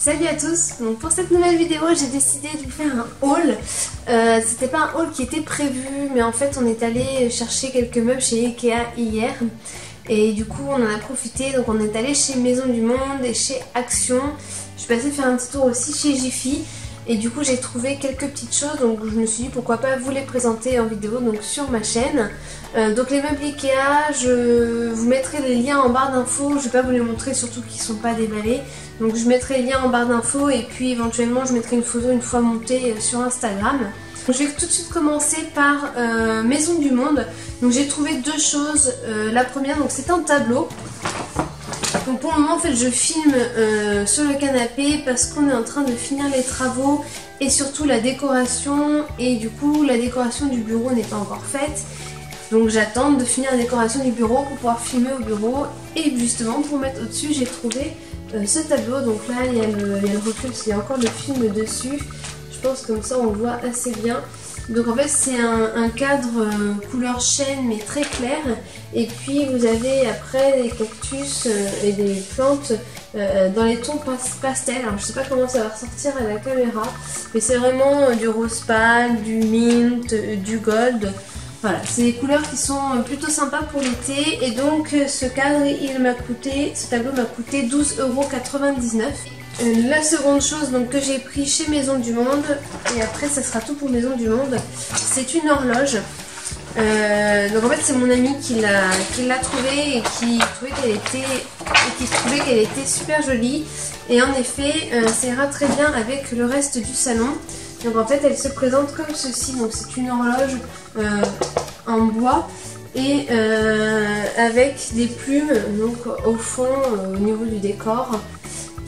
Salut à tous, donc pour cette nouvelle vidéo j'ai décidé de vous faire un haul. C'était pas un haul qui était prévu, mais en fait on est allé chercher quelques meubles chez Ikea hier. Et du coup on en a profité, donc on est allé chez Maison du Monde et chez Action. Je suis passée faire un petit tour aussi chez Jiffy. Et du coup j'ai trouvé quelques petites choses, donc je me suis dit pourquoi pas vous les présenter en vidéo donc sur ma chaîne. Donc les meubles Ikea, je vous mettrai les liens en barre d'infos, je vais pas vous les montrer surtout qu'ils sont pas déballés. Donc je mettrai les liens en barre d'infos et puis éventuellement je mettrai une photo une fois montée sur Instagram. Donc je vais tout de suite commencer par Maison du Monde. Donc j'ai trouvé deux choses. La première, donc c'est un tableau. Donc pour le moment en fait je filme sur le canapé parce qu'on est en train de finir les travaux et surtout la décoration, et du coup la décoration du bureau n'est pas encore faite. Donc j'attends de finir la décoration du bureau pour pouvoir filmer au bureau, et justement pour mettre au-dessus j'ai trouvé ce tableau. Donc là il y a le recul, il y a encore le film dessus. Je pense comme ça on le voit assez bien. Donc en fait c'est un cadre couleur chêne mais très clair, et puis vous avez après des cactus et des plantes dans les tons pastel. Alors je sais pas comment ça va ressortir à la caméra, mais c'est vraiment du rose pâle, du mint, du gold. Voilà, c'est des couleurs qui sont plutôt sympas pour l'été, et donc ce cadre ce tableau m'a coûté 12,99 €. La seconde chose donc que j'ai pris chez Maison du Monde, et après ça sera tout pour Maison du Monde, c'est une horloge. Donc en fait c'est mon ami qui l'a trouvée et qui trouvait qu'elle était super jolie, et en effet ça ira très bien avec le reste du salon. Donc en fait elle se présente comme ceci, donc c'est une horloge en bois et avec des plumes donc au fond au niveau du décor,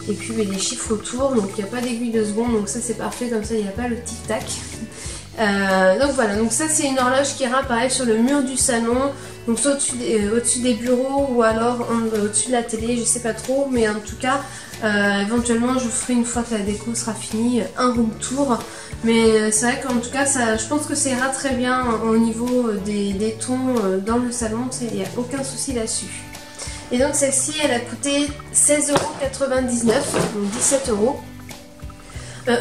et puis des chiffres autour, donc il n'y a pas d'aiguille de seconde, donc ça c'est parfait, comme ça il n'y a pas le tic tac. Donc voilà, donc ça c'est une horloge qui ira pareil sur le mur du salon, donc soit au-dessus des bureaux ou alors au-dessus de la télé, je sais pas trop, mais en tout cas éventuellement je ferai une fois que la déco sera finie un room tour. Mais c'est vrai qu'en tout cas je pense que ça ira très bien au niveau des tons dans le salon, il n'y a aucun souci là-dessus. Et donc celle-ci elle a coûté 16,99 €, donc 17 €.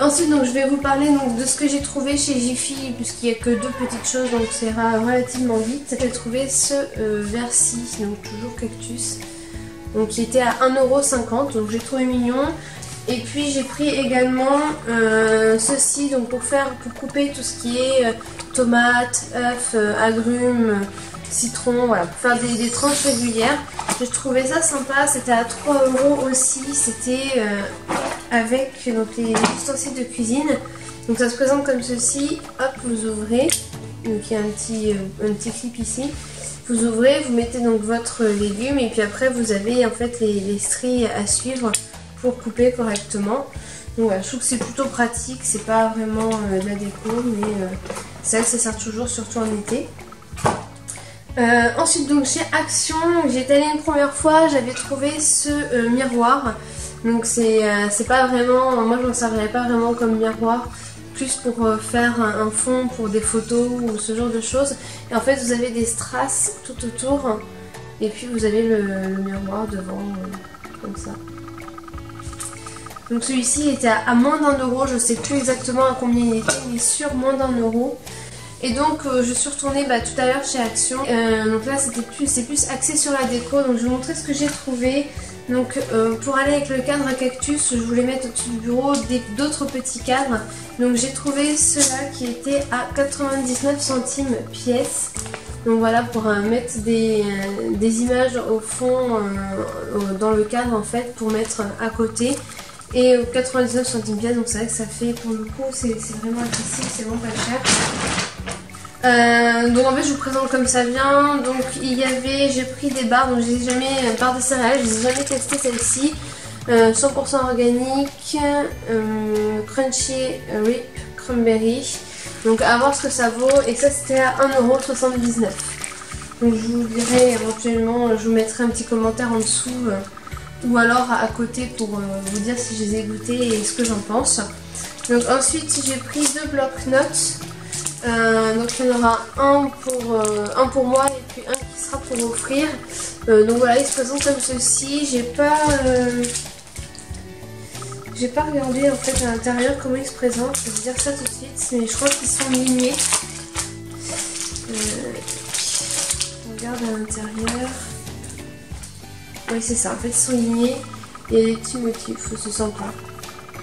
Ensuite donc je vais vous parler donc de ce que j'ai trouvé chez Jiffy, puisqu'il n'y a que deux petites choses, donc ça ira relativement vite. J'ai trouvé ce verre-ci, donc toujours cactus, donc qui était à 1,50 €, donc j'ai trouvé mignon. Et puis j'ai pris également ceci, donc pour couper tout ce qui est tomates, œufs, agrumes, citron, voilà, pour faire des tranches régulières. Je trouvais ça sympa, c'était à 3 € aussi, c'était avec donc, les ustensiles de cuisine. Donc ça se présente comme ceci, hop, vous ouvrez, donc il y a un petit clip ici. Vous ouvrez, vous mettez donc votre légume, et puis après vous avez en fait les stries à suivre pour couper correctement. Donc voilà, je trouve que c'est plutôt pratique, c'est pas vraiment de la déco, mais c'est vrai que ça sert toujours, surtout en été. Ensuite donc chez Action, j'étais allée une première fois, j'avais trouvé ce miroir. Donc c'est pas vraiment, moi je m'en servirais pas vraiment comme miroir, plus pour faire un fond pour des photos ou ce genre de choses. Et en fait vous avez des strass tout autour, et puis vous avez le miroir devant, comme ça. Donc celui-ci était à moins d'1 €, je sais plus exactement à combien il était, mais sur moins d'1 €. Et donc je suis retournée tout à l'heure chez Action. Donc là c'est plus axé sur la déco, donc je vais vous montrer ce que j'ai trouvé. Donc pour aller avec le cadre à cactus, je voulais mettre au-dessus du bureau d'autres petits cadres. Donc j'ai trouvé ceux-là qui étaient à 99 centimes pièce. Donc voilà, pour mettre des images au fond dans le cadre en fait, pour mettre à côté. Et 99 centimes pièce, donc c'est vrai que ça fait, pour le coup c'est vraiment accessible, c'est vraiment pas cher. Donc en fait je vous présente comme ça vient. Donc j'ai pris des barres, donc j'ai jamais, barres de céréales, je n'ai jamais testé celle-ci. 100% organique, crunchy rip cranberry. Donc à voir ce que ça vaut, et ça c'était à 1,79 €. Donc je vous dirai éventuellement, je vous mettrai un petit commentaire en dessous ou alors à côté pour vous dire si je les ai goûtés et ce que j'en pense. Donc ensuite j'ai pris deux blocs-notes. Donc il y en aura un pour moi et puis un qui sera pour offrir. Donc voilà, il se présente comme ceci. J'ai pas J'ai pas regardé en fait à l'intérieur comment ils se présentent, je vais vous dire ça tout de suite, mais je crois qu'ils sont lignés. On regarde à l'intérieur. Oui c'est ça, en fait ils sont lignés. Il y a des petits motifs, c'est sympa.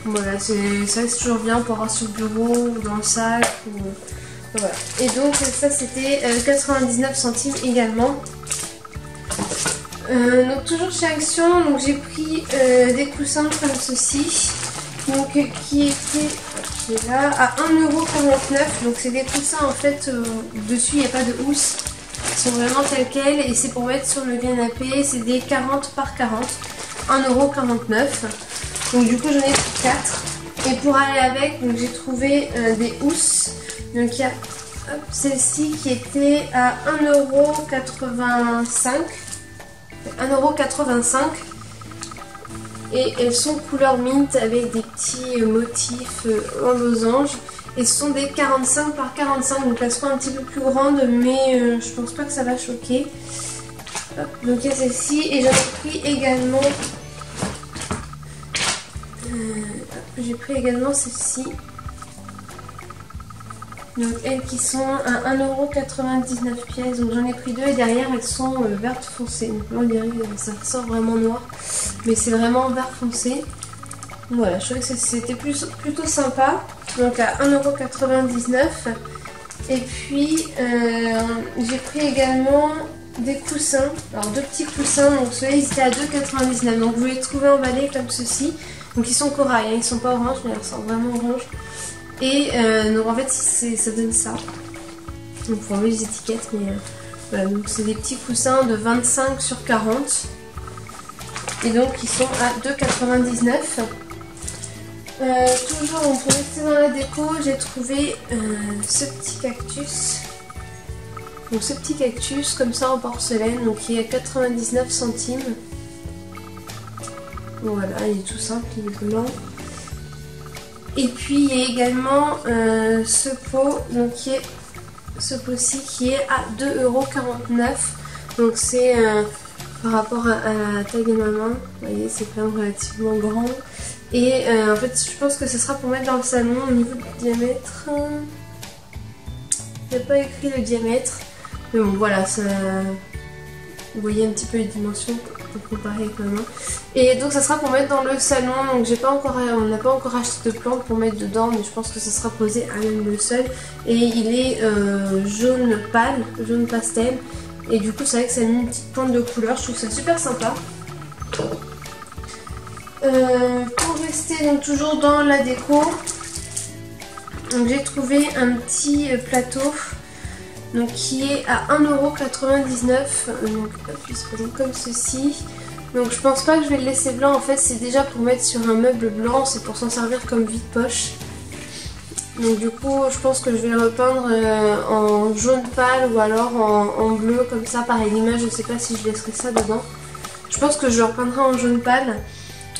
Voilà, ça c'est toujours bien pour avoir sur le bureau ou dans le sac. Voilà. Et donc ça c'était 99 centimes également. Donc toujours chez Action, donc j'ai pris des coussins comme ceci. Donc qui est là à 1,49 €. Donc c'est des coussins en fait, dessus il n'y a pas de housse. Ils sont vraiment tels quels et c'est pour mettre sur le canapé. C'est des 40 par 40. 1,49 €. Donc du coup j'en ai pris 4. Et pour aller avec, donc j'ai trouvé des housses. Donc il y a celle-ci qui était à 1,85 €. 1,85 € et elles sont couleur mint avec des petits motifs en losange et ce sont des 45 par 45 donc elles seront un petit peu plus grandes mais je pense pas que ça va choquer. Hop, donc il y a celle-ci et j'en ai pris également celle-ci. Donc elles qui sont à 1,99 €. Donc j'en ai pris 2 et derrière elles sont vertes foncées. Donc là on dirait que ça ressort vraiment noir. Mais c'est vraiment vert foncé. Voilà, je trouvais que c'était plutôt sympa. Donc à 1,99 €. Et puis j'ai pris également des coussins. Alors 2 petits coussins. Donc ceux-là ils étaient à 2,99 €. Donc vous les trouvez emballés comme ceci. Donc ils sont corail, hein, ils sont pas orange mais ils ressortent vraiment orange. Et donc en fait ça donne ça. Donc faut enlever les étiquettes mais voilà, donc c'est des petits coussins de 25 sur 40. Et donc ils sont à 2,99 €. Toujours on peut rester dans la déco, j'ai trouvé ce petit cactus. Donc ce petit cactus comme ça en porcelaine, donc il est à 99 centimes. Voilà, il est tout simple, il est blanc. Et puis il y a également ce pot, donc ce pot-ci qui est à 2,49 €. Donc c'est par rapport à la taille de ma main, vous voyez c'est quand même relativement grand. Et en fait je pense que ce sera pour mettre dans le salon au niveau du diamètre. Il n'y a pas écrit le diamètre, mais bon voilà, ça, vous voyez un petit peu les dimensions pour comparer avec ma main. Et donc ça sera pour mettre dans le salon. Donc on n'a pas encore acheté de plantes pour mettre dedans, mais je pense que ça sera posé à même le sol. Et il est jaune pâle, jaune pastel. Et du coup c'est vrai que ça a mis une petite pointe de couleur. Je trouve ça super sympa. Pour rester donc toujours dans la déco, j'ai trouvé un petit plateau. Donc qui est à 1,99 €. Donc il se présente comme ceci. Donc je pense pas que je vais le laisser blanc, en fait c'est déjà pour mettre sur un meuble blanc, c'est pour s'en servir comme vide-poche. Donc du coup je pense que je vais le repeindre en jaune pâle ou alors en bleu comme ça, pareil l'image, je sais pas si je laisserai ça dedans. Je pense que je le repeindrai en jaune pâle.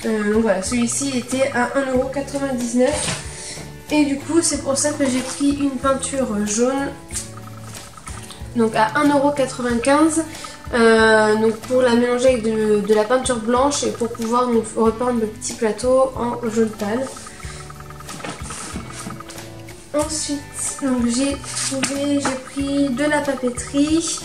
Donc voilà, celui-ci était à 1,99 €. Et du coup c'est pour ça que j'ai pris une peinture jaune. Donc à 1,95 €, donc pour la mélanger avec de la peinture blanche et pour pouvoir donc repeindre le petit plateau en jaune pâle. Ensuite j'ai pris de la papeterie.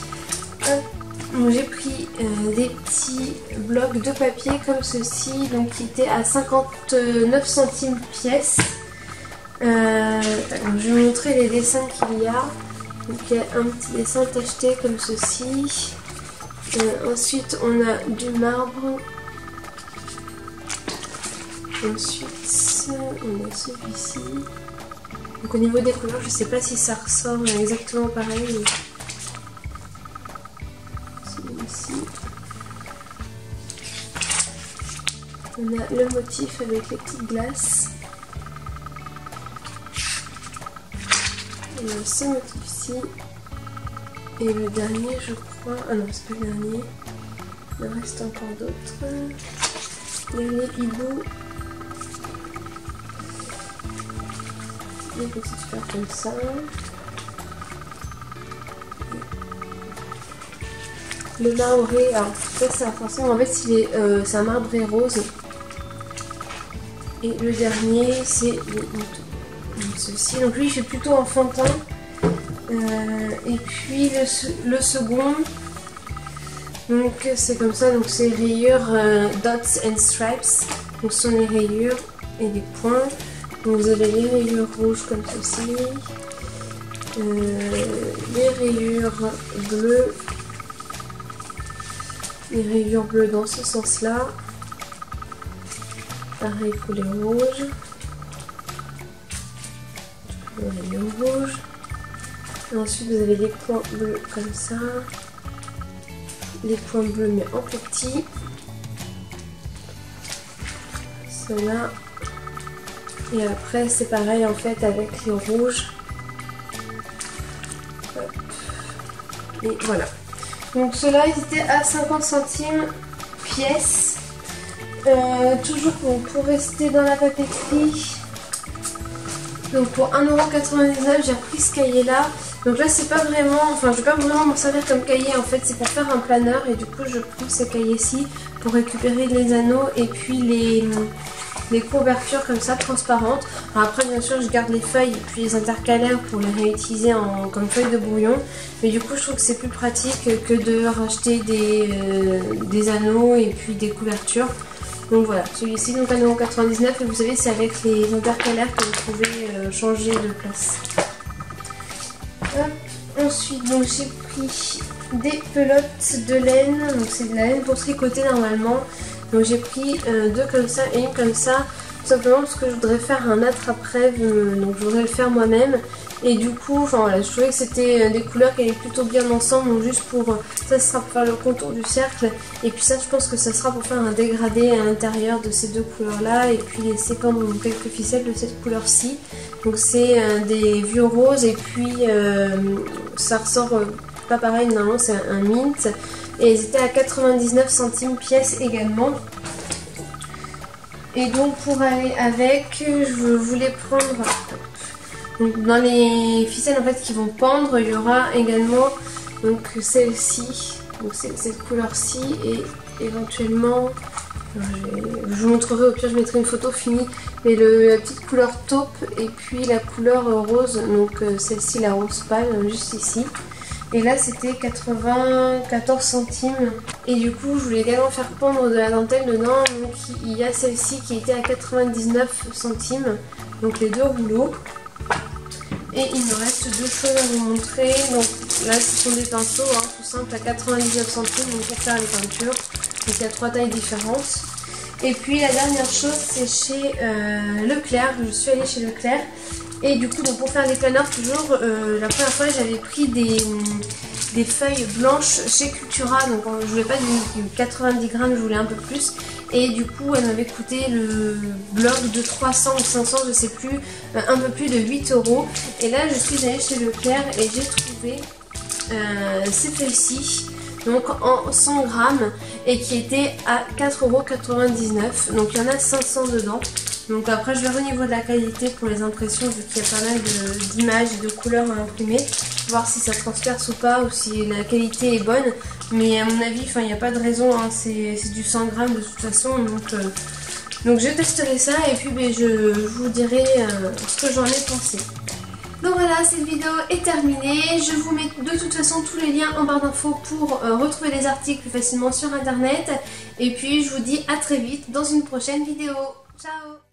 Donc j'ai pris des petits blocs de papier comme ceci, donc qui étaient à 59 centimes pièce. Je vais vous montrer les dessins qu'il y a. Donc il y a un petit dessin tacheté comme ceci. Ensuite on a du marbre. Ensuite on a celui-ci. Donc au niveau des couleurs je sais pas si ça ressort exactement pareil. Mais... celui-ci. On a le motif avec les petites glaces. On a ce motif-ci. Et le dernier, je crois... ah non, c'est pas le dernier. Il en reste encore d'autres. Il y a les hiboux. Des petites fleurs comme ça. Le marbré, alors ça c'est attention, en fait c'est un marbré rose. Et le dernier c'est les moutons. Ceci, donc lui il fait plutôt enfantin. Et puis le second, donc c'est comme ça, donc c'est rayures dots and stripes, donc ce sont les rayures et les points. Donc vous avez les rayures rouges comme ceci, les rayures bleues, les rayures bleues dans ce sens là, pareil pour les rouges, les rayures rouges. Et ensuite vous avez les points bleus comme ça, les points bleus mais en plus petit, cela. Et après c'est pareil en fait avec les rouges. Hop. Et voilà. Donc ceux-là ils étaient à 50 centimes pièce. Toujours pour rester dans la papeterie. Donc pour 1,99 € j'ai repris ce cahier là. Donc là c'est pas vraiment, enfin je vais pas vraiment m'en servir comme cahier en fait, c'est pour faire un planeur et du coup je prends ce cahier-ci pour récupérer les anneaux et puis les couvertures comme ça transparentes. Alors après bien sûr je garde les feuilles et puis les intercalaires pour les réutiliser comme feuilles de brouillon, mais du coup je trouve que c'est plus pratique que de racheter des anneaux et puis des couvertures. Donc voilà, celui-ci donc 1,99 € et vous savez c'est avec les intercalaires que vous pouvez changer de place. Hop. Ensuite donc j'ai pris des pelotes de laine, donc c'est de la laine pour tricoter normalement. Donc j'ai pris deux comme ça et une comme ça, tout simplement parce que je voudrais faire un attrape-rêve, donc je voudrais le faire moi-même. Et du coup, enfin voilà, je trouvais que c'était des couleurs qui allaient plutôt bien ensemble, donc juste pour, ça sera pour faire le contour du cercle. Et puis ça je pense que ça sera pour faire un dégradé à l'intérieur de ces deux couleurs là, et puis laisser pendre quelques ficelles de cette couleur-ci. Donc c'est des vieux roses et puis ça ressort pas pareil, normalement c'est un mint. Et ils étaient à 99 centimes pièce également. Et donc pour aller avec, je voulais prendre... Donc dans les ficelles en fait qui vont pendre, il y aura également donc celle-ci. Donc c'est cette couleur-ci et éventuellement... Je vous montrerai, au pire je mettrai une photo finie. Mais la petite couleur taupe et puis la couleur rose. Donc celle-ci la rose pâle, juste ici. Et là c'était 94 centimes. Et du coup je voulais également faire pendre de la dentelle dedans. Donc il y a celle-ci qui était à 99 centimes. Donc les deux rouleaux. Et il me reste deux choses à vous montrer. Donc là ce sont des pinceaux tout simple à 99 centimes donc pour faire les peintures. Donc il y a trois tailles différentes. Et puis la dernière chose c'est chez Leclerc. Je suis allée chez Leclerc. Et du coup donc pour faire les planeurs toujours, la première fois j'avais pris des feuilles blanches chez Cultura. Donc je voulais pas du 90 grammes, je voulais un peu plus. Et du coup elle m'avait coûté le bloc de 300 ou 500 je sais plus, un peu plus de 8 €. Et là je suis allée chez Leclerc et j'ai trouvé ces feuilles-ci. Donc en 100 grammes et qui était à 4,99 €. Donc il y en a 500 dedans. Donc après je verrai au niveau de la qualité pour les impressions vu qu'il y a pas mal d'images et de couleurs à imprimer. Voir si ça transperce ou pas ou si la qualité est bonne. Mais à mon avis il n'y a pas de raison, c'est du 100 grammes de toute façon. Donc je testerai ça et puis je vous dirai ce que j'en ai pensé. Donc voilà, cette vidéo est terminée. Je vous mets de toute façon tous les liens en barre d'infos pour retrouver les articles plus facilement sur internet. Et puis je vous dis à très vite dans une prochaine vidéo. Ciao!